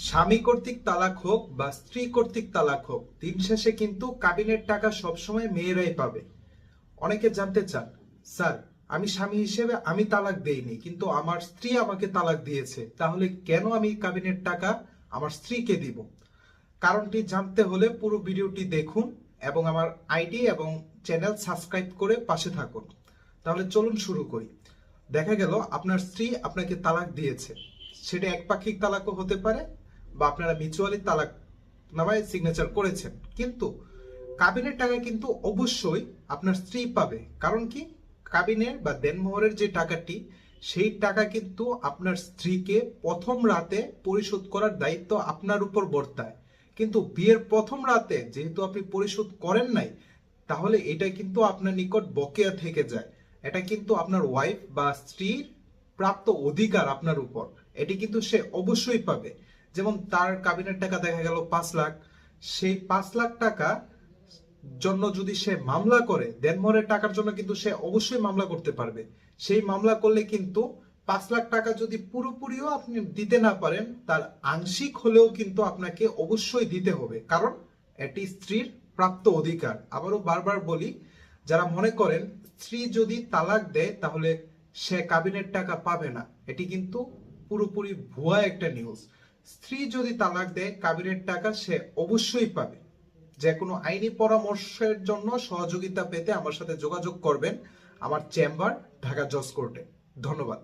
স্বামী কর্তৃক তালাক হোক বা স্ত্রী কর্তৃক তালাক হোক, দিন শেষে কিন্তু কাবিনের টাকা সবসময় মেয়েরাই পাবে। অনেকে জানতে চান, স্যার আমি স্বামী হিসেবে আমি তালাক দেইনি, কিন্তু আমার স্ত্রী আমাকে তালাক দিয়েছে, তাহলে কেন আমি কাবিনের টাকা আমার স্ত্রীকে দিব? কারণটি জানতে হলে পুরো ভিডিওটি দেখুন এবং আমার আইডি এবং চ্যানেল সাবস্ক্রাইব করে পাশে থাকুন। তাহলে চলুন শুরু করি। দেখা গেল আপনার স্ত্রী আপনাকে তালাক দিয়েছে, সেটা একপাক্ষিক তালাকও হতে পারে বা আপনারা মিউচুয়ালি তালাক নামায় সিগনেচার করেছেন, কিন্তু কাবিনের টাকা কিন্তু অবশ্যই আপনার স্ত্রী পাবে। কারণ কি, কাবিনের বা দেনমোহরের যে টাকাটি, সেই টাকা কিন্তু আপনার স্ত্রীকে প্রথম রাতে পরিশোধ করার দায়িত্ব আপনার উপর বর্তায়। কিন্তু বিয়ের প্রথম রাতে যেহেতু আপনি পরিশোধ করেন নাই, তাহলে এটা কিন্তু আপনার নিকট বকেয়া থেকে যায়। এটা কিন্তু আপনার ওয়াইফ বা স্ত্রীর প্রাপ্ত অধিকার আপনার উপর, এটি কিন্তু সে অবশ্যই পাবে। যেমন তার কাবিনের টাকা দেখা গেল 5 লাখ, সেই 5 লাখ টাকা জন্য যদি সে মামলা করে, দেনমোহরের টাকার জন্য কিন্তু সে অবশ্যই মামলা করতে পারবে। সেই মামলা করলে কিন্তু 5 লাখ টাকা যদি পুরোপুরিও আপনি দিতে না পারেন, তার আংশিক হলেও কিন্তু আপনাকে অবশ্যই দিতে হবে, কারণ এটি স্ত্রীর প্রাপ্ত অধিকার। আবারও বারবার বলি, যারা মনে করেন স্ত্রী যদি তালাক দেয় তাহলে সে কাবিনের টাকা পাবে না, এটি কিন্তু পুরোপুরি ভুয়া একটা নিউজ। স্ত্রী যদি তালাক দেয়, কাবিনের টাকা সে অবশ্যই পাবে। যে কোনো আইনি পরামর্শের জন্য সহযোগিতা পেতে আমার সাথে যোগাযোগ করবেন আমার চেম্বার, ঢাকা জজ কোর্টে। ধন্যবাদ।